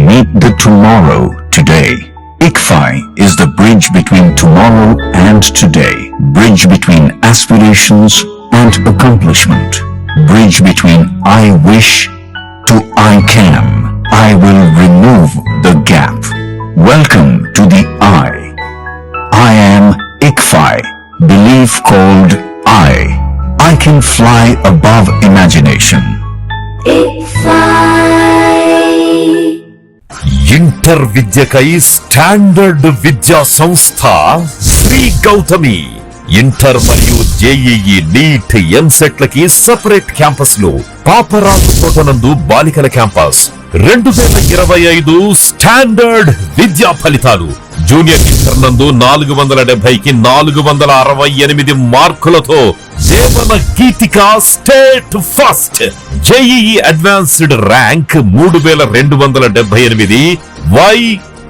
Meet the tomorrow today. ICFI is the bridge between tomorrow and today. Bridge between aspirations and accomplishment. Bridge between I wish to I can. I will remove the gap. Welcome to the I am ICFI. Belief called I can fly above imagination. Inter విద్యకై standard విద్యా సంస్థ Sri Gautami. Inter మరియు JEE, NEET, ఎంసెట్లకి separate క్యాంపస్లు. పాపరాజు తోటనందు బాలికల campus. 2025 standard విద్యా ఫలితాలు. జూనియర్ ఇంటర్ నందు 470కి 468 మార్కులతో జీవన గీతిక state first. JEE advanced rank 3278. Y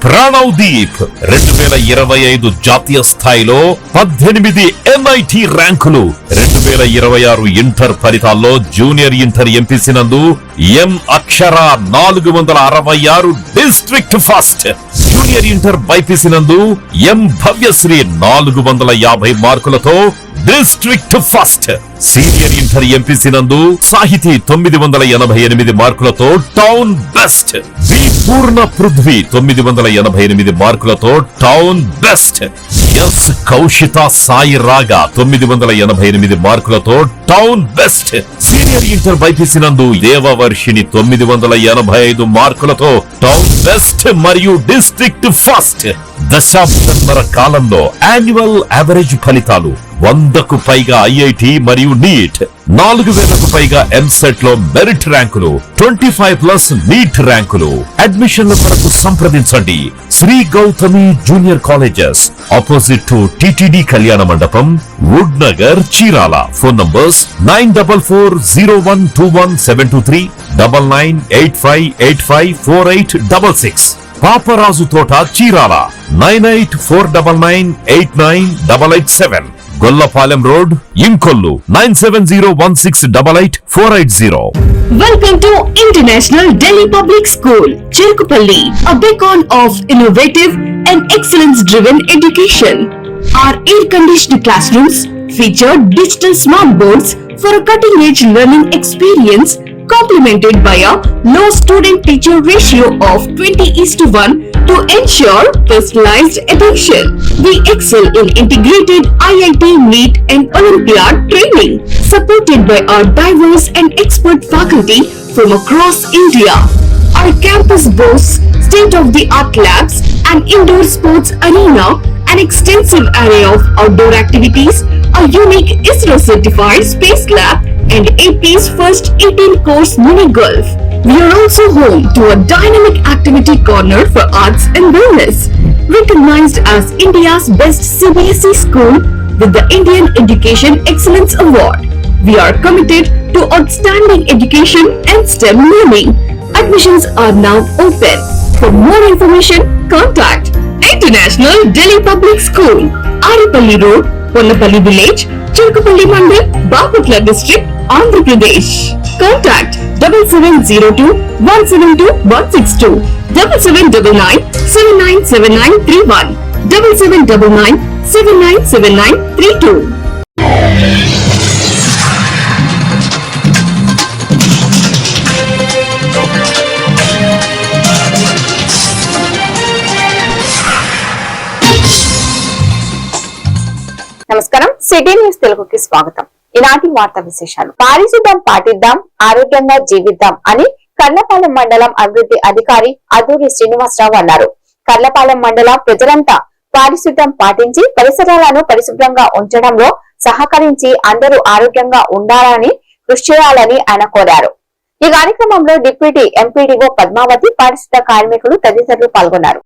Pranavdeep 2025 జాతీయ స్థాయిలో 18 ఎన్ఐటి ర్యాంకులు. 2026 ఇంటర్ ఫలితాల్లో జూనియర్ ఇంటర్ ఎంపీసీ నందు ఎం అక్షర 466 district first. Junior inter BiPC నందు ఎం భవ్యశ్రీ 450 మార్కులతో district first. Senior inter MPC నందు సాహితీ 988 మార్కులతో టౌన్ బెస్ట్. వి పూర్ణ పృథ్వీ 988 మార్కులతో town best. Yes Kaushitha Sai రాగా 988 మార్కులతో town best. Senior inter BiPC నందు దేవవర్షిని 985 మార్కులతో టౌన్ బెస్ట్ మరియు డిస్ట్రిక్ట్ ఫస్ట్. దశాబ్దన్నర కాలంలో యాన్యువల్ యావరేజ్ ఫలితాలు 100కు పైగా ఐఐటి మరియు నీట్, 4000కు పైగా ఎంసెట్ లో మెరిట్ ర్యాంకులు, 25+ నీట్ ర్యాంకులు. అడ్మిషన్ల కొరకు సంప్రదించండి Sri Gautami junior colleges, opposite to TTD కళ్యాణ మండపం, wood Nagar, Chirala. Phone numbers 9440121723, 9985854866. Paparaju Thota, Chirala 9849989887. Gollapalem road, Inkollu 9701688480. Welcome to International Delhi Public School, Cherukupalli, a beacon of innovative and excellence-driven education. Our air-conditioned classrooms feature digital smart boards for a cutting-edge learning experience, complemented by a low student-teacher ratio of 20:1 to ensure personalized attention. We excel in integrated IIT, NEET and Olympiad training, supported by our diverse and expert faculty from across India. Our campus boasts state-of-the-art labs, an indoor sports arena, an extensive array of outdoor activities, a unique ISRO-certified space lab, and AP's first 18-course mini golf. We are also home to a dynamic activity corner for arts and wellness, recognized as India's best CBSE school with the Indian Education Excellence Award. We are committed to outstanding education and STEM learning. Admissions are now open. For more information, contact International Delhi Public School, Aripalli Road, Ponnapalli Village, Cherukupalli Mandal, Baputla District, Andhra Pradesh. Contact 7702-172-162, 7799-797931, 7799-797932. నమస్కారం, city news తెలుగుకి స్వాగతం. ఈనాటి వార్తా విశేషాలు. పారిశుద్ధ్యం పాటిద్దాం, ఆరోగ్యంగా జీవిద్దాం అని కర్లపాలెం మండలం అభివృద్ధి అధికారి అదూరి శ్రీనివాసరావు అన్నారు. కర్లపాలెం మండలం ప్రజలంతా పారిశుద్ధ్యం పాటించి పరిసరాలను పరిశుభ్రంగా ఉంచడంలో సహకరించి అందరూ ఆరోగ్యంగా ఉండాలని కృషి చేయాలని ఆయన కోరారు. ఈ కార్యక్రమంలో డిప్యూటీ ఎంపీడీఓ పద్మావతి, పారిశుద్ధ కార్మికులు తదితరులు పాల్గొన్నారు.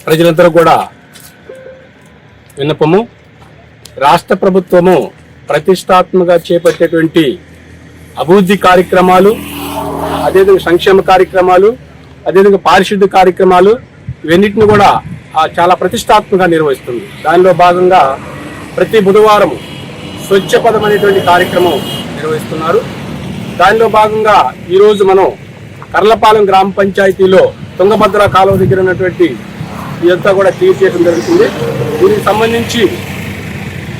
ప్రజలందరూ కూడా విన్నపము, రాష్ట్ర ప్రభుత్వము ప్రతిష్టాత్మకంగా చేపట్టేటువంటి అభివృద్ధి కార్యక్రమాలు, అదేవిధంగా సంక్షేమ కార్యక్రమాలు, అదేవిధంగా పారిశుద్ధ్య కార్యక్రమాలు ఇవన్నిటిని కూడా చాలా ప్రతిష్టాత్మకంగా నిర్వహిస్తుంది. దానిలో భాగంగా ప్రతి బుధవారం స్వచ్ఛ పదం అనేటువంటి కార్యక్రమం నిర్వహిస్తున్నారు. దానిలో భాగంగా ఈరోజు మనం కర్లపాలెం గ్రామ పంచాయతీలో తుంగభద్ర కాలువ దగ్గర ఉన్నటువంటి ఇదంతా కూడా క్లియర్ చేయడం జరుగుతుంది. దీనికి సంబంధించి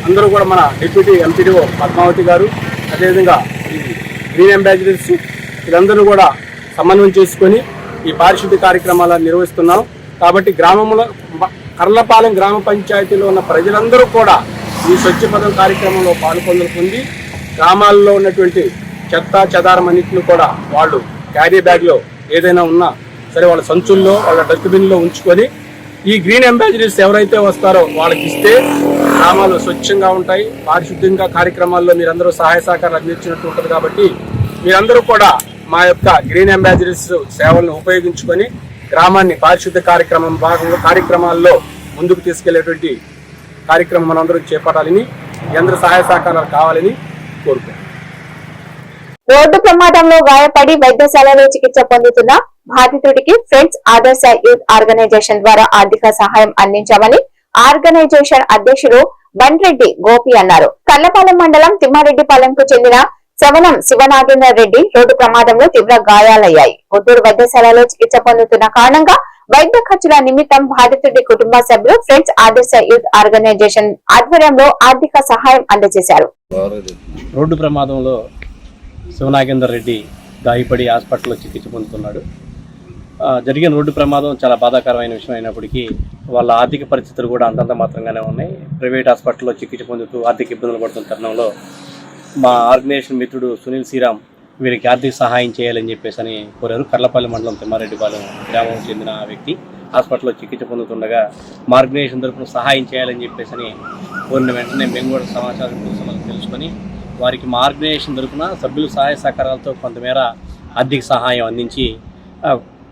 అందరూ కూడా మన డిప్యూటీ ఎంపీడీఓ పద్మావతి గారు, అదేవిధంగా ఈ గ్రీన్ అంబాసిడర్స్ వీరందరూ కూడా సమన్వయం చేసుకొని ఈ పారిశుద్ధ్య కార్యక్రమాలను నిర్వహిస్తున్నాం. కాబట్టి గ్రామంలో కర్లపాలెం గ్రామ పంచాయతీలో ఉన్న ప్రజలందరూ కూడా ఈ స్వచ్ఛ పదం కార్యక్రమంలో పాల్పొంది గ్రామాల్లో ఉన్నటువంటి చెత్త చెదారం అన్నింటిని కూడా వాళ్ళు క్యారీ బ్యాగ్లో ఏదైనా ఉన్నా సరే వాళ్ళ సంచుల్లో వాళ్ళ డస్ట్బిన్లో ఉంచుకొని ఈ గ్రీన్ అంబాసిడర్స్ ఎవరైతే వస్తారో వాళ్ళకి ఇస్తే గ్రామాలు స్వచ్ఛంగా ఉంటాయి. పారిశుద్ధ్యంగా కార్యక్రమాల్లో మీరందరూ సహాయ సహకారాలు అందించినట్టు ఉంటుంది. కాబట్టి మీరందరూ కూడా మా యొక్క గ్రీన్ అంబాసిడర్స్ సేవలను ఉపయోగించుకొని గ్రామాన్ని పారిశుద్ధ్య కార్యక్రమాల్లో ముందుకు తీసుకెళ్లేటువంటి కార్యక్రమం మనందరం చేపట్టాలని, అందరూ సహాయ సహకారాలు కావాలని కోరుకుంటున్నాం. రోడ్డు ప్రమాదంలో గాయపడి వైద్యశాలలో చికిత్స పొందుతున్న బాధితుడికి ఫ్రెండ్స్ ఆదర్శ యూత్ ఆర్గనైజేషన్ ద్వారా ఆర్థిక సహాయం అందించామని ఆర్గనైజేషన్ అధ్యక్షుడు బండ్రెడ్డి గోపి అన్నారు. కర్లపాలెం మండలం తిమ్మారెడ్డిపాలెంకు చెందిన శవనం శివనాగేందర్ రెడ్డి రోడ్డు ప్రమాదంలో తీవ్ర గాయాలయ్యాయి. గుంటూరు వైద్యశాలలో చికిత్స పొందుతున్న కారణంగా వైద్య ఖర్చుల నిమిత్తం బాధితుడి కుటుంబ సభ్యులు ఫ్రెండ్స్ ఆదర్శ యూత్ ఆర్గనైజేషన్ ఆధ్వర్యంలో ఆర్థిక సహాయం అందజేశారు. రోడ్డు ప్రమాదంలో శివనాగేందర్ రెడ్డి గాయపడి హాస్పిటల్లో చికిత్స పొందుతున్నాడు. జరిగిన రోడ్డు ప్రమాదం చాలా బాధాకరమైన విషయం అయినప్పటికీ వాళ్ళ ఆర్థిక పరిస్థితులు కూడా అంతంత మాత్రంగానే ఉన్నాయి. ప్రైవేట్ హాస్పిటల్లో చికిత్స పొందుతూ ఆర్థిక ఇబ్బందులు పడుతున్న తరుణంలో మా ఆర్గనైజేషన్ మిత్రుడు సునీల్ శ్రీరామ్ వీరికి ఆర్థిక సహాయం చేయాలని చెప్పేసి కోరారు. కర్లపల్లి మండలం తిమ్మారెడ్డిపాలెం గ్రామం చెందిన వ్యక్తి హాస్పిటల్లో చికిత్స పొందుతుండగా మా ఆర్గనైజేషన్ తరఫున సహాయం చేయాలని చెప్పేసి కోరిన వెంటనే మేము కూడా సమాచారం కోసం తెలుసుకొని వారికి మా ఆర్గనైజేషన్ తరఫున సభ్యుల సహాయ సహకారాలతో కొంతమేర ఆర్థిక సహాయం అందించి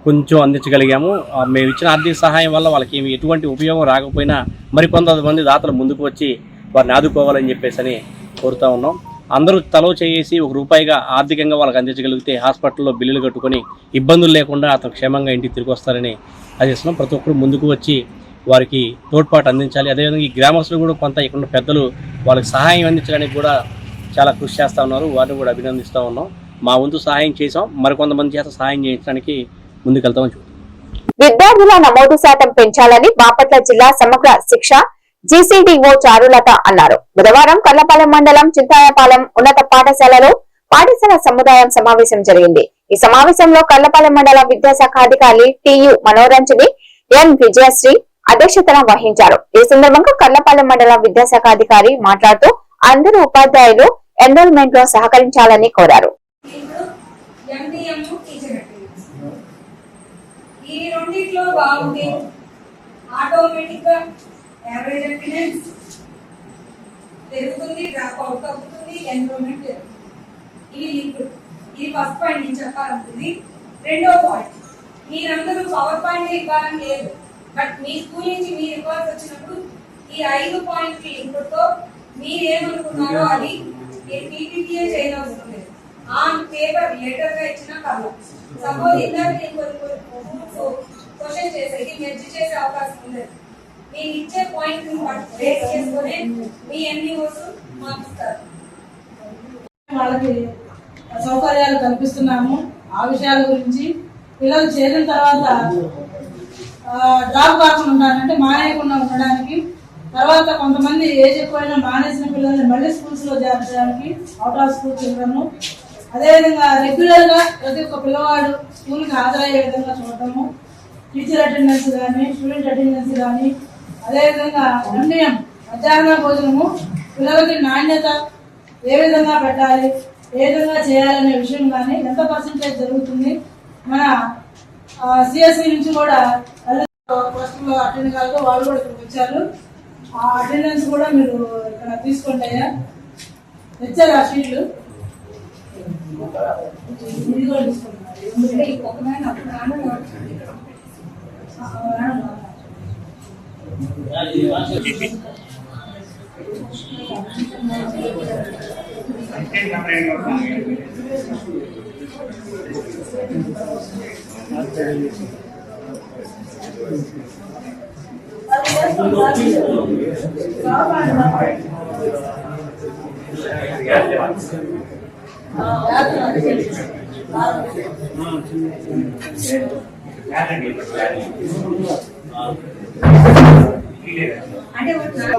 కొంచెం అందించగలిగాము. మేము ఇచ్చిన ఆర్థిక సహాయం వల్ల వాళ్ళకి ఎటువంటి ఉపయోగం రాకపోయినా మరికొంతమంది దాతలు ముందుకు వచ్చి వారిని ఆదుకోవాలని చెప్పేసి కోరుతూ ఉన్నాం. అందరూ తలో చేసి ₹1 ఆర్థికంగా వాళ్ళకి అందించగలిగితే హాస్పిటల్లో బిల్లులు కట్టుకొని ఇబ్బందులు లేకుండా అతను క్షేమంగా ఇంటికి తిరిగి వస్తారని ఆశిస్తున్నాం. ప్రతి ఒక్కరు ముందుకు వచ్చి వారికి తోడ్పాటు అందించాలి. అదేవిధంగా ఈ గ్రామస్తులు కూడా కొంత ఇక్కడ పెద్దలు వాళ్ళకి సహాయం అందించడానికి కూడా చాలా కృషి చేస్తూ ఉన్నారు. వారిని కూడా అభినందిస్తూ ఉన్నాం. మా వంతు సహాయం చేసాం, మరికొంతమంది చేత సహాయం చేయించడానికి ముందుకెళ్తామని చూద్దాం. విద్యార్థుల నమోదు శాతం పెంచాలని బాపట్ల జిల్లా సమగ్ర శిక్ష జీసీడీఓ చారులత అన్నారు. బుధవారం కర్లపాలెం మండలం చింతాయపాలెం ఉన్నత పాఠశాలలో పాఠశాల సముదాయం సమావేశం జరిగింది. ఈ సమావేశంలో కర్లపాలెం మండల విద్యాశాఖ అధికారి టియు మనోరంజని ఎన్ విజయశ్రీ అధ్యక్షతన వహించారు. ఈ సందర్భంగా కర్లపాలెం మండల విద్యాశాఖ అధికారి మాట్లాడుతూ అందరూ ఉపాధ్యాయులు ఎన్రోల్మెంట్ లో సహకరించాలని కోరారు. ఈ రెండిట్లో బాగుంది, ఆటోమేటిక్ గా యావరేజ్ అటెండెన్స్ పెరుగుతుంది, డ్రాప్ అవుట్ అవుతుంది, ఎన్రోల్మెంట్ పెరుగుతుంది. ఇది ఫస్ట్ పాయింట్ నేను చెప్పాలనుకుంది. రెండో పాయింట్, మీరందరూ పవర్ పాయింట్ ఇవ్వాలని లేదు, బట్ మీ స్కూల్ నుంచి మీరు ఇవ్వాల్సి వచ్చినప్పుడు ఈ 5 పాయింట్ల ఇన్పుట్తో మీరేమనుకున్నారో అది మీరు పీపీటీఏ చేయనవసరం లేదు. ఆన్ పేపర్ లెటర్ గా ఇచ్చిన కర్మ. సపోజ్ ఇందాక నేను క్వశ్చన్ చేసేది మెర్జ్ చేసే అవకాశం ఉండదు. మీరు ఇచ్చే పాయింట్ బేస్ చేసుకునే మీ ఎన్ఈఓస్ మార్పుస్తారు. వాళ్ళకి సౌకర్యాలు కల్పిస్తున్నాము. ఆ విషయాల గురించి పిల్లలు చేరిన తర్వాత డ్రాప్ కాకుండా ఉండాలంటే మానేయకుండా ఉండడానికి, తర్వాత కొంతమంది ఏజ్ ఎక్కువైనా మానేసిన పిల్లల్ని మళ్ళీ స్కూల్స్ లో చేర్చడానికి అవుట్ ఆఫ్ స్కూల్ చిల్డ్రన్, అదేవిధంగా రెగ్యులర్ గా ప్రతి ఒక్క పిల్లవాడు స్కూల్ కి హాజరయ్యే విధంగా చూడటము, టీచర్ అటెండెన్స్ కానీ స్టూడెంట్ అటెండెన్స్ కానీ, అదేవిధంగా ఎండిఎం మధ్యాహ్న భోజనము పిల్లలకి నాణ్యత ఏ విధంగా పెట్టాలి, ఏ విధంగా చేయాలనే విషయం కానీ ఎంత పర్సెంటేజ్ జరుగుతుంది. మన సిఎస్సి నుంచి కూడా ఫస్ట్ లో అటెండ్ కాదు, వాళ్ళు కూడా ఇక్కడికి వచ్చారు. ఆ అటెండెన్స్ కూడా మీరు ఇక్కడ తీసుకుంటాయా తెచ్చారు ఆ షీట్లు ఇది కూడా తీసుకుంటున్నారు.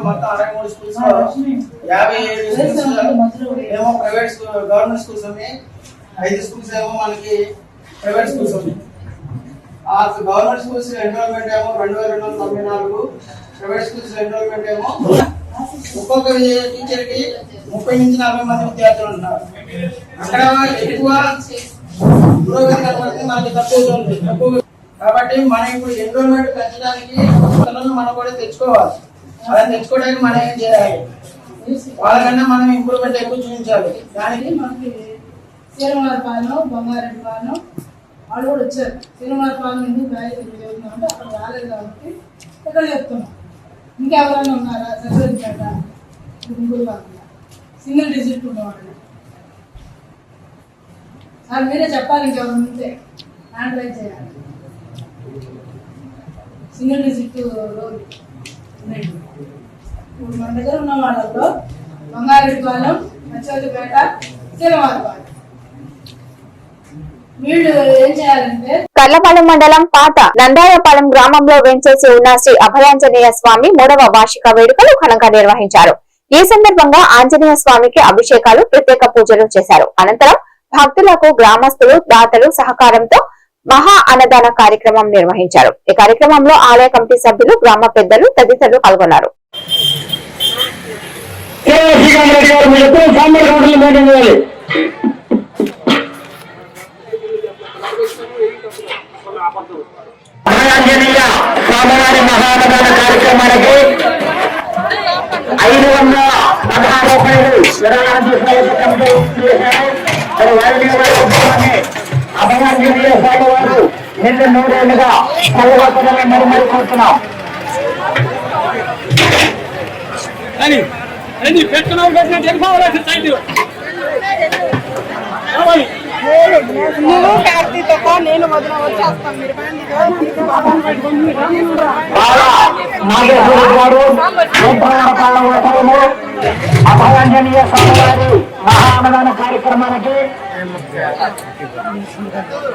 మొత్తం 63 స్కూల్స్ 57 స్కూల్స్ ఏమో ప్రైవేట్ స్కూల్ గవర్నమెంట్ స్కూల్స్ ఉన్నాయి. 5 స్కూల్స్ ఏమో మనకి ప్రైవేట్ స్కూల్స్ ఉన్నాయి. ఆ గవర్నమెంట్ స్కూల్స్ ఎన్రోల్మెంట్ ఏమో 2294, ప్రైవేట్ స్కూల్స్ ఎన్రోల్మెంట్ ఏమో ఒక్కొక్క టీచర్ కి 30 నుంచి 40 మంది విద్యార్థులు ఉన్నారు. అక్కడ ఎక్కువ పురోగతి కనబడుతుంది, మనకి తక్కువ. కాబట్టి మనం ఇప్పుడు ఎన్రోల్మెంట్ పెంచడానికి మనం కూడా తెచ్చుకోవాలి. అలా తెచ్చుకోవడానికి మనం ఏం చేయాలి? వాళ్ళకన్నా మనం ఇంప్రూవ్మెంట్ ఎక్కువ చూపించాలి. దానికి మనకి శ్రీనివాసపాలెం, బంగారెడ్డిపాలెం వాళ్ళు కూడా వచ్చారు. శ్రీనివాసపాలెం ఎందుకు చదువుతున్నామంటే అక్కడ రాలేదు కాబట్టి ఇక్కడ చెప్తున్నాం. ఇంకెవరైనా ఉన్నారా? సర్వేపేట గుంటూరు కాకుండా సింగిల్ డిజిట్ ఉన్నవాళ్ళు సార్ మీరే చెప్పాలి. ఇంకెవరైనా ఉంటే హ్యాండ్ రైజ్ చేయాలి. సింగిల్ డిజిట్ రోడ్ ఇప్పుడు మన దగ్గర ఉన్న వాళ్ళలో బంగారెడ్డిపాలెం, మచ్చవల్లిపేట, శ్రీనివాసపాలెం. వీళ్ళు ఏం చేయాలంటే కర్లపాలెం మండలం పాత నందాయపాలెం గ్రామంలో వెంచేసి ఉన్న శ్రీ అభయాంజనేయ స్వామి 3వ వార్షిక వేడుకలు ఘనంగా నిర్వహించారు. ఈ సందర్భంగా ఆంజనేయ స్వామికి అభిషేకాలు, ప్రత్యేక పూజలు చేశారు. అనంతరం భక్తులకు గ్రామస్తులు, దాతలు సహకారంతో మహా అన్నదాన కార్యక్రమం నిర్వహించారు. ఈ కార్యక్రమంలో ఆలయ కమిటీ సభ్యులు, గ్రామ పెద్దలు తదితరులు పాల్గొన్నారు. స్వామివారి మహానదాన కార్యక్రమానికి 516 రూపాయలు అభయాంజనేయ స్వామి వారు నిండు 100 ఏళ్లుగా చల్లవతలని మరి కోరుతున్నాం. నేను వదిన వచ్చేస్తాం. అభయాంజనేయ స్వామివారి మహానదాన కార్యక్రమానికి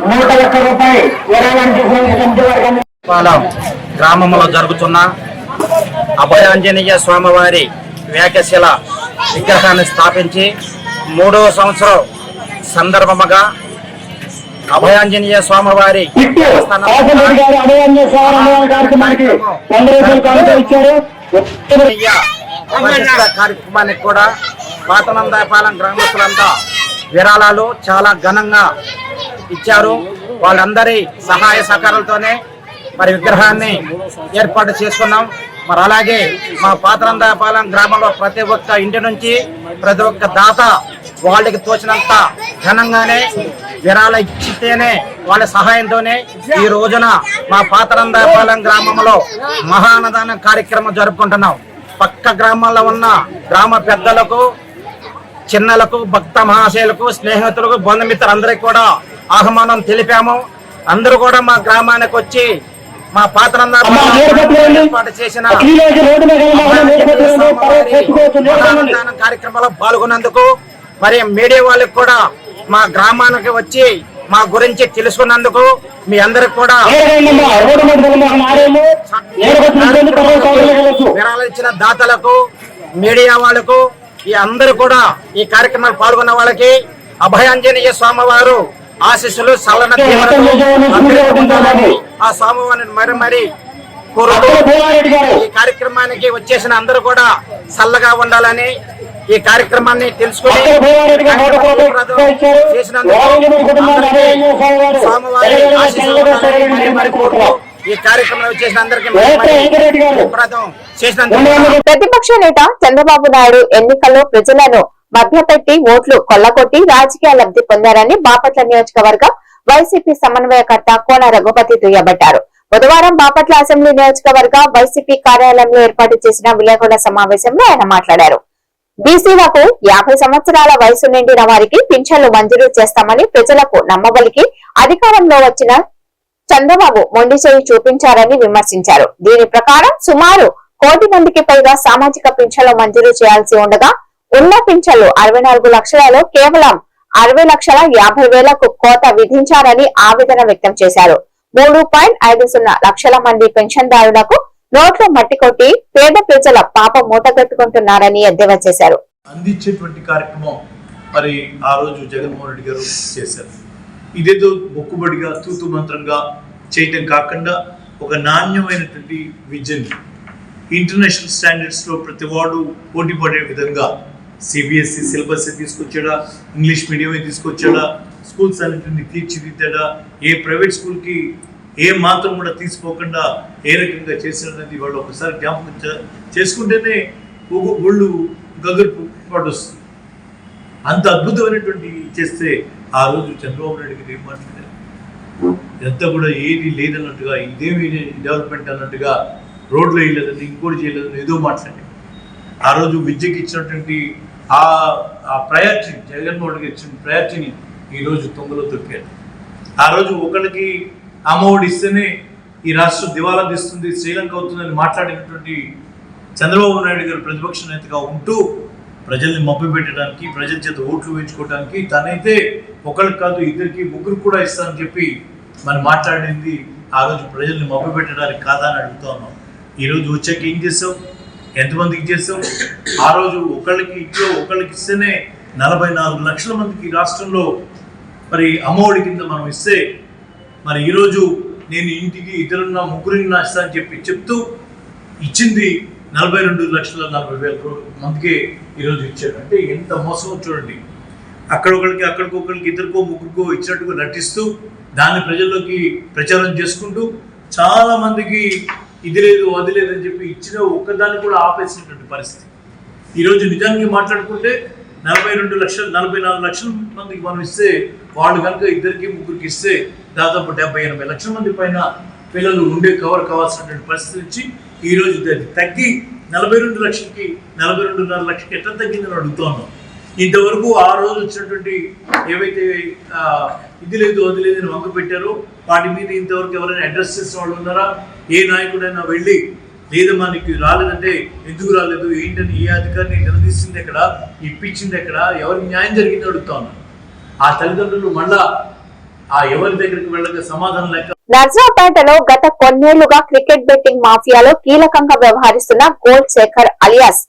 101 రూపాయలు గ్రామంలో జరుగుతున్న అభయాంజనేయ స్వామివారి వేకశిల విగ్రహాన్ని స్థాపించి 3వ సంవత్సరం సందర్భముగా అభయాంజనేయ స్వామివారి కార్యక్రమానికి కూడా పాతనందాయపాలెం గ్రామస్తులంతా విరాళాలు చాలా ఘనంగా ఇచ్చారు. వాళ్ళందరి సహాయ సహకారాలతోనే మరి విగ్రహాన్ని ఏర్పాటు చేసుకున్నాం. మరి అలాగే మా పాతనందాయపాలెం గ్రామంలో ప్రతి ఒక్క ఇంటి నుంచి ప్రతి ఒక్క దాత వాళ్ళకి తోచినంత ఘనంగానే విరాళ ఇచ్చితేనే వాళ్ళ సహాయంతోనే ఈ రోజున మా పాతనందాయపాలెం గ్రామంలో మహానదాన కార్యక్రమం జరుపుకుంటున్నాం. పక్క గ్రామాల్లో ఉన్న గ్రామ పెద్దలకు, చిన్నలకు, భక్త మహాశయులకు, స్నేహితులకు, బంధుమిత్రులందరికీ కూడా ఆహ్వానం తెలిపాము. అందరూ కూడా మా గ్రామానికి వచ్చి మా పాతనందాయపాలెం ఏర్పాటు చేసిన మహానదాన కార్యక్రమంలో పాల్గొన్నందుకు, మరి మీడియా వాళ్ళకి కూడా మా గ్రామానికి వచ్చి మా గురించి తెలుసుకున్నందుకు మీ అందరికి కూడా విరాళాలు ఇచ్చిన దాతలకు, మీడియా వాళ్లకు, ఈ అందరూ కూడా ఈ కార్యక్రమాలు పాల్గొన్న వాళ్ళకి అభయాంజనేయ స్వామి వారు ఆశీస్సులు, సల్లన ఆ స్వామివారిని మరి కోరుతూ ఈ కార్యక్రమానికి వచ్చేసిన అందరూ కూడా చల్లగా ఉండాలని, ఈ కార్యక్రమాన్ని తెలుసుకుని ఈ కార్యక్రమం వచ్చేసిన అందరికీ ప్రతిపక్ష నేత చంద్రబాబు నాయుడు ఎన్నికల్లో ప్రజలను మభ్యపెట్టి ఓట్లు కొల్లగొట్టి రాజకీయ లబ్ధి పొందారని బాపట్ల నియోజకవర్గ వైసీపీ సమన్వయకర్త కోన రఘుపతి దుయ్యబట్టారు. బుధవారం బాపట్ల అసెంబ్లీ నియోజకవర్గ వైసీపీ కార్యాలయంలో ఏర్పాటు చేసిన విలేకరుల సమావేశంలో ఆయన మాట్లాడారు. బీసీలకు 50 సంవత్సరాల వయసు నిండిన వారికి పింఛన్లు మంజూరు చేస్తామని ప్రజలకు నమ్మబలికి అధికారంలో వచ్చిన చంద్రబాబు మొండి చేయి చూపించారని విమర్శించారు. దీని ప్రకారం సుమారు 1 కోటి మందికి పైగా సామాజిక పింఛన్లు మంజూరు చేయాల్సి ఉండగా ఉన్న పింఛన్లు 64 లక్షలలో కేవలం 60,50,000కు కోత విధించారని ఆవేదన వ్యక్తం చేశారు. 3.50 లక్షల మంది పెన్షన్దారులకు నోట్లో మట్టి కొట్టి పేద ప్రజల పాప మూటగట్టుకుంటున్నారని ఎద్దేవా చేశారు. అందించేటువంటి కార్యక్రమం మరి ఆ రోజు జగన్మోహన్ రెడ్డి గారు చేశారు. ఇదేదో మొక్కుబడిగా తూతు మంత్రంగా చేయటం కాకుండా ఒక నాణ్యమైనటువంటి విద్యని ఇంటర్నేషనల్ స్టాండర్డ్స్ లో ప్రతి వాడు పోటీ పడే విధంగా సిబిఎస్ఈ సిలబస్ తీసుకొచ్చాడా, ఇంగ్లీష్ మీడియమే తీసుకొచ్చాడా, స్కూల్స్ అన్నింటినీ తీర్చిదిద్దాడా, ఏ ప్రైవేట్ స్కూల్కి ఏ మాత్రం కూడా తీసుకోకుండా ఏ రకంగా చేసినది వాళ్ళు ఒకసారి జ్ఞాపకం చేసుకుంటేనే ఒళ్ళు గగురు పడొస్తుంది. అంత అద్భుతమైనటువంటి చేస్తే ఆ రోజు చంద్రబాబు నాయుడు గారు ఏం మాట్లాడారు, ఎంత కూడా ఏది లేదన్నట్టుగా, ఇదేమి డెవలప్మెంట్ అన్నట్టుగా, రోడ్లు వేయలేదని ఇంకోటి చేయలేదని ఏదో మాట్లాడి ఆ రోజు విద్యకి ఇచ్చినటువంటి ఆ ప్రయారిటీ, జగన్మోహన్ రెడ్డి ఇచ్చిన ప్రయారిటీని ఈరోజు తొంగలో తొక్కారు. ఆ రోజు ఒకరికి అమ్మఒడి ఇస్తేనే ఈ రాష్ట్రం దివాలా తీస్తుంది, శ్రీలంక అవుతుందని మాట్లాడినటువంటి చంద్రబాబు నాయుడు గారు ప్రతిపక్ష నేతగా ఉంటూ ప్రజల్ని మభ్యపెట్టడానికి, ప్రజల చేత ఓట్లు వేయించుకోవడానికి తనైతే ఒకరికి కాదు 2, 3 కూడా ఇస్తానని చెప్పి మనం మాట్లాడింది ఆ రోజు ప్రజల్ని మభ్యపెట్టడానికి కాదా అని అడుగుతా ఉన్నాం. ఈరోజు వచ్చాక ఏం చేసాం, ఎంతమందికి చేసాం? ఆ రోజు ఇంట్లో ఒకళ్ళకి ఇస్తేనే 44 లక్షల మందికి రాష్ట్రంలో మరి అమ్మఒడి కింద మనం ఇస్తే, మరి ఈరోజు నేను ఇంటికి 2 ముగ్గురిని ఇస్తా అని చెప్తూ ఇచ్చింది 42,40,000 మందికి ఈరోజు ఇచ్చాడు. అంటే ఎంత మోసం చూడండి. అక్కడొకరికి, అక్కడికొకరికి, 2కో 3కో ఇచ్చినట్టుగా నటిస్తూ దాన్ని ప్రజల్లోకి ప్రచారం చేసుకుంటూ చాలా మందికి ఇది లేదు అది లేదని చెప్పి ఇచ్చిన ఒక్కదాన్ని కూడా ఆపేసినటువంటి పరిస్థితి. ఈరోజు నిజానికి మాట్లాడుకుంటే 44 లక్షల మందికి మనం ఇస్తే, వాళ్ళు కనుక 2, 3కి ఇస్తే దాదాపు 70-80 లక్షల మంది పైన పిల్లలు కవర్ కావాల్సినటువంటి పరిస్థితి నుంచి ఈరోజు తగ్గి 42 లక్షలకి 42.5 లక్షలకి ఎట్లా తగ్గిందని అడుగుతూ ఉన్నాం. ఇంతవరకు ఆ రోజు వచ్చినటువంటి ఏవైతే ఇది లేదు అది లేదని వంక పెట్టారో వాటి మీద ఇంతవరకు ఎవరైనా అడ్రస్ చేసిన వాళ్ళు ఉన్నారా? ఏ నాయకుడైనా వెళ్ళి లేదమ్మా నీకు రాలేదంటే ఎందుకు రాలేదు, ఏంటని ఏ అధికారిని నిలదీసింది ఎక్కడ, ఇప్పించింది ఎక్కడ, ఎవరికి న్యాయం జరిగింది అడుగుతా ఉన్నాను. ఆ తల్లిదండ్రులు మళ్ళా ఆ ఎవరి దగ్గరికి వెళ్ళక సమాధానం లేక. నర్సాపేటలో గత కొన్నేళ్లుగా క్రికెట్ బెట్టింగ్ మాఫియాలో కీలకంగా వ్యవహరిస్తున్న గోల్డ్ శేఖర్ అలియాస్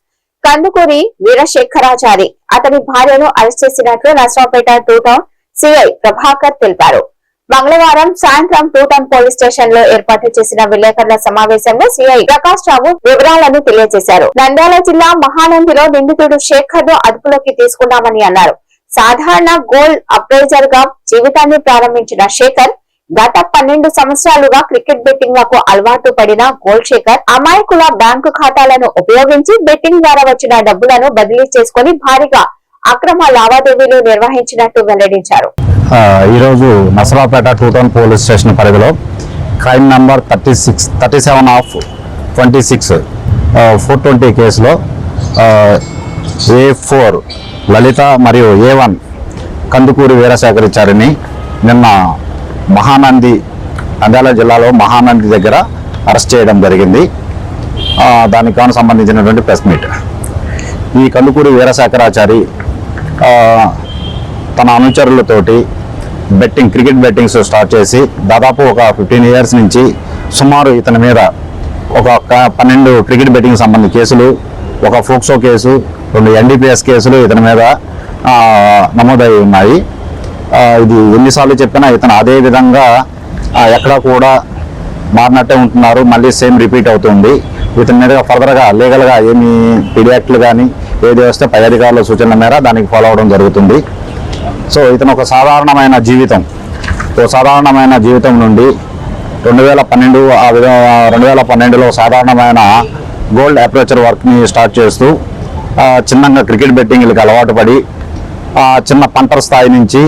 కందుకూరి వీరశేఖరాచారి అతని భార్యను అరెస్ట్ చేసినట్లు నర్సాపేట 2 టౌన్ సిఐ ప్రభాకర్ తెలిపారు. మంగళవారం సాయంత్రం 2 టౌన్ పోలీస్ స్టేషన్ లో ఏర్పాటు చేసిన విలేకరుల సమావేశంలో సిఐ ప్రకాష్ రావు వివరాలను తెలియజేశారు. నంద్యాల జిల్లా మహానందిలో నిందితుడు శేఖర్ ను అదుపులోకి తీసుకున్నామని అన్నారు. సాధారణ గోల్డ్ అప్రైజర్ గా జీవితాన్ని ప్రారంభించిన శేఖర్ గత 12 సంవత్సరాలుగా క్రికెట్ బెట్టింగ్ లకు అలవాటు పడిన గోల్డ్ శేఖర్ అమాయకుల బ్యాంకు ఖాతాలను ఉపయోగించి బెట్టింగ్ ద్వారా వచ్చిన డబ్బులను బదిలీ చేసుకుని భారీగా అక్రమ లావాదేవీలు నిర్వహించినట్టు వెల్లడించారు. ఈ రోజు నసరాపేట 2 టౌన్ పోలీస్ స్టేషన్ పరిధిలో క్రైమ్ నంబర్ 37/26 420 కేసులో A4 లలిత మరియు A1 కందుకూరి వీరశేఖరాచారిని నిన్న నంద్యాల జిల్లాలో మహానంది దగ్గర అరెస్ట్ చేయడం జరిగింది. దానికి సంబంధించినటువంటి ప్రెస్ మీట్. ఈ కందుకూరి వీరశేఖరాచారి తన అనుచరులతోటి క్రికెట్ బెట్టింగ్స్ స్టార్ట్ చేసి దాదాపు ఒక 15 ఇయర్స్ నుంచి సుమారు ఇతని మీద ఒక 12 క్రికెట్ బెట్టింగ్ సంబంధించిన కేసులు, ఒక ఫోక్సో కేసు, 2 NDPS కేసులు ఇతని మీద నమోదై ఉన్నాయి. ఇది ఎన్నిసార్లు చెప్పినా ఇతను అదే విధంగా ఎక్కడా కూడా మారినట్టే ఉంటున్నారు. మళ్ళీ సేమ్ రిపీట్ అవుతుంది. ఇతని మీద ఫర్దర్గా లీగల్గా ఏమి పీడియాక్ట్లు కానీ ఏది వస్తే పై అధికారుల సూచనల మేర దానికి ఫాలో అవడం జరుగుతుంది. సో ఇతను ఒక సాధారణమైన జీవితం నుండి 2012లో సాధారణమైన గోల్డ్ అప్రోచర్ వర్క్ని స్టార్ట్ చేస్తూ చిన్నగా క్రికెట్ బెట్టింగ్లకు అలవాటు పడి చిన్న పంటర్ స్థాయి నుంచి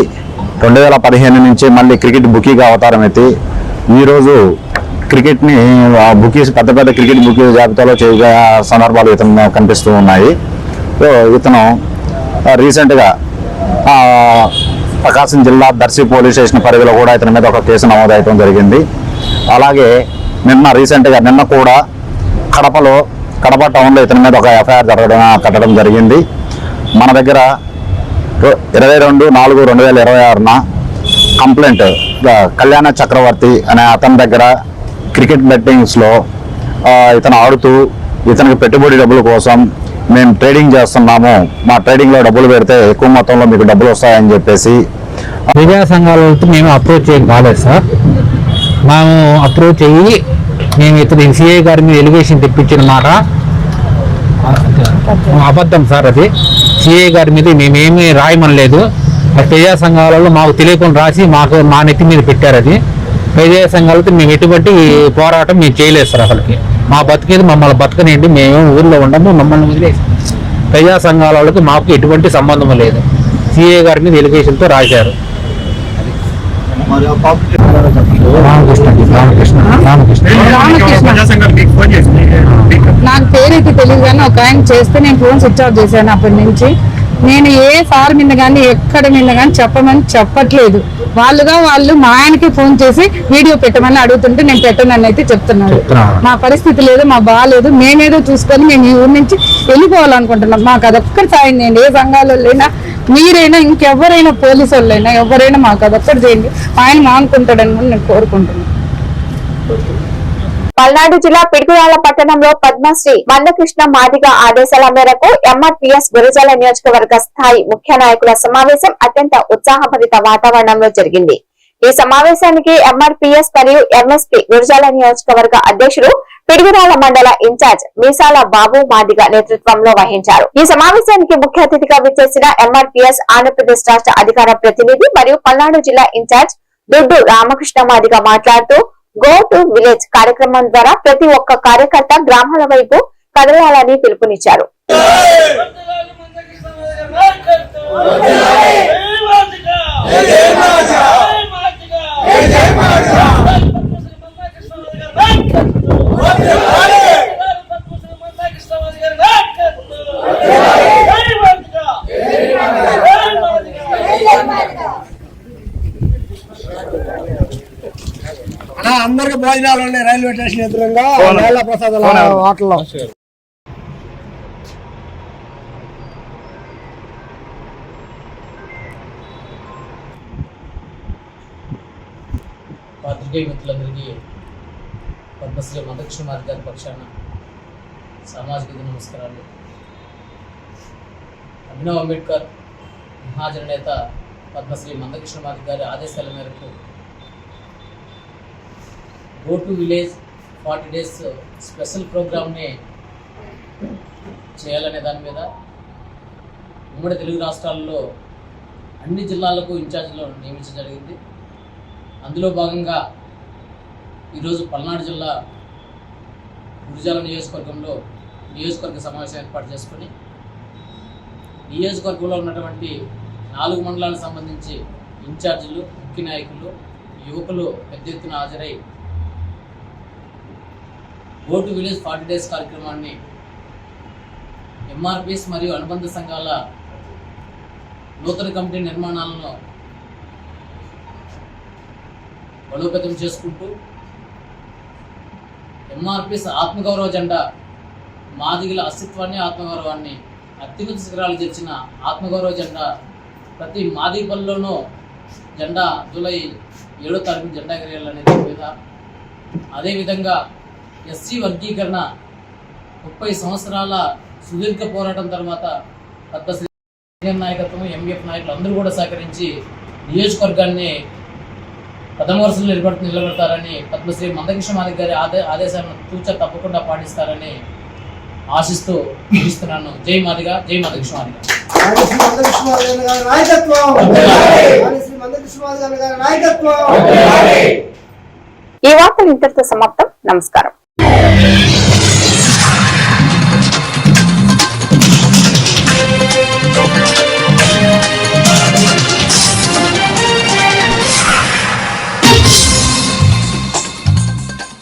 2015 నుంచి మళ్ళీ క్రికెట్ బుకీగా అవతారం ఎత్తి ఈరోజు క్రికెట్ని బుకీస్ పెద్ద పెద్ద క్రికెట్ బుకీస్ జాబితాలో చేయగా సందర్భాలు ఇతను కనిపిస్తూ ఉన్నాయి. సో ఇతను రీసెంట్గా ప్రకాశం జిల్లా దర్శి పోలీస్ స్టేషన్ పరిధిలో కూడా ఇతని మీద ఒక కేసు నమోదవడం జరిగింది. అలాగే నిన్న కూడా కడప టౌన్లో ఇతని మీద ఒక ఎఫ్ఐఆర్ కట్టడం జరిగింది. మన దగ్గర 22/4/2026 కంప్లైంట్ కళ్యాణ చక్రవర్తి అనే అతని దగ్గర క్రికెట్ బెట్టింగ్స్లో ఇతను ఆడుతూ ఇతనికి పెట్టుబడి డబ్బుల కోసం మేము ట్రేడింగ్ చేస్తున్నాము, మా ట్రేడింగ్లో డబ్బులు పెడితే ఎక్కువ మొత్తంలో మీకు డబ్బులు వస్తాయని చెప్పేసి విద్యా సంఘాలతో మేము అప్రోచ్ చేయం కాలేదు సార్. మేము అప్రోచ్ అయ్యి మేము ఇతను సిఐ గారి మీద ఎలిగేషన్ తెప్పించిన మాట అబద్ధం సార్. అది సిఐ గారి మీద మేమేమీ రాయమనలేదు. ప్రజా సంఘాలలో మాకు తెలియకుండా రాసి మా నెత్తి మీద పెట్టారు. అది ప్రజా సంఘాలతో మేము ఎటువంటి పోరాటం మేము చేయలేదు సార్. అసలుకి మా బతికేది మమ్మల్ని బతకనేయండి, మేము ఊర్లో ఉండము, మమ్మల్ని వదిలేసి ప్రజా సంఘాలకు మాకు ఎటువంటి సంబంధం లేదు. సిఐ గారి మీద ఎలిగేషన్తో రాశారు. నాకు పేరైతే తెలియదు కానీ ఒక ఆయన చేస్తే నేను ఫోన్ స్విచ్ ఆఫ్ చేశాను. అప్పటి నుంచి నేను ఏ సార్ మీద కానీ ఎక్కడ మీద కానీ చెప్పమని చెప్పట్లేదు. వాళ్ళు మా ఆయనకి ఫోన్ చేసి వీడియో పెట్టమని అడుగుతుంటే నేను పెట్టనని అయితే చెప్తున్నాను. మా పరిస్థితి లేదు, మా బాగాలేదు, మేమేదో చూసుకొని మేము ఈ ఊరి నుంచి వెళ్ళిపోవాలనుకుంటున్నాం. మాకు అదొక్కటి సాయం చేయండి. ఏ సంఘాలైనా మీరైనా ఇంకెవరైనా పోలీసు వాళ్ళైనా ఎవరైనా మాకు అదొక్కటి చేయండి. ఆయన మానుకుంటాడని నేను కోరుకుంటున్నాను. పల్నాడు జిల్లా పిడుగురాళ్ల పట్టణంలో పద్మశ్రీ మందకృష్ణ మాదిగ ఆదేశాల మేరకు ఎంఆర్పీఎస్ గురజాల నియోజకవర్గ స్థాయి ముఖ్య నాయకుల సమావేశం అత్యంత ఉత్సాహభరిత వాతావరణంలో జరిగింది. ఈ సమావేశానికి ఎంఆర్పీఎస్ మరియు ఎంఎస్పీ గురజాల నియోజకవర్గ అధ్యక్షుడు పిడుగురాళ్ల మండల ఇన్ఛార్జ్ మీసాల బాబు మాదిగ నేతృత్వంలో వహించారు. ఈ సమావేశానికి ముఖ్య అతిథిగా విచ్చేసిన ఎంఆర్పీఎస్ ఆంధ్రప్రదేశ్ రాష్ట్ర అధికార ప్రతినిధి మరియు పల్నాడు జిల్లా ఇన్ఛార్జ్ దుడ్డు రామకృష్ణ మాదిగ మాట్లాడుతూ గో టు విలేజ్ కార్యక్రమం ద్వారా ప్రతి ఒక్క కార్యకర్త గ్రామాల వైపు కదలాలని పిలుపునిచ్చారు. అందరికి భోజనాలు ఉన్నాయి రైల్వే స్టేషన్ ఎదురుగా నేల ప్రసాద్ హోటల్లో. పాత్రికేయ మిత్రులందరికీ పద్మశ్రీ మందకృష్ణ మాదిగ గారి పక్షాన సామాజిక నమస్కారాలు. అభినవ్ అంబేద్కర్ మహాజన నేత పద్మశ్రీ మందకృష్ణ మాదిగ గారి ఆదేశాల మేరకు go to village 40 days special ప్రోగ్రామ్ని చేయాలనే దాని మీద ఉమ్మడి తెలుగు రాష్ట్రాల్లో అన్ని జిల్లాలకు ఇన్ఛార్జ్లు నియమించడం జరిగింది. అందులో భాగంగా ఈరోజు పల్నాడు జిల్లా గురజాల నియోజకవర్గంలో నియోజకవర్గ సమావేశం ఏర్పాటు చేసుకొని నియోజకవర్గంలో ఉన్నటువంటి 4 మండలాలకు సంబంధించి ఇన్ఛార్జీలు, ముఖ్య నాయకులు, యువకులు పెద్ద ఎత్తున హాజరై గో టు విలేజ్ 40 days కార్యక్రమాన్ని ఎంఆర్పీఎస్ మరియు అనుబంధ సంఘాల నూతన కమిటీ నిర్మాణాలను బలోపేతం చేసుకుంటూ ఎంఆర్పీఎస్ ఆత్మగౌరవ జెండా మాదిగల అస్తిత్వాన్ని ఆత్మగౌరవాన్ని అత్యున్నత శిఖరాలు చేర్చిన ఆత్మగౌరవ జెండా ప్రతి మాదిగపల్లిలోనూ జెండా జూలై 7వ తారీఖు జెండా ఎగరేయాలనే దాని మీద, అదేవిధంగా ఎస్సీ వర్గీకరణ 30 సంవత్సరాల సుదీర్ఘ పోరాటం తర్వాత పద్మశ్రీ నాయకత్వం, ఎంఎఫ్ నాయకులు అందరూ కూడా సహకరించి నియోజకవర్గాన్ని ప్రథమ వరుసలో నిలబెడతారని, పద్మశ్రీ మందకృష్ణ మాదిగ గారి ఆదేశాలను తూచా తప్పకుండా పాటిస్తారని ఆశిస్తూ ముగిస్తున్నాను. జై మాదిగ, జై మందకృష్ణ మాదిగ. ఈ వార్తలు ఇంతటితో సమాప్తం. నమస్కారం.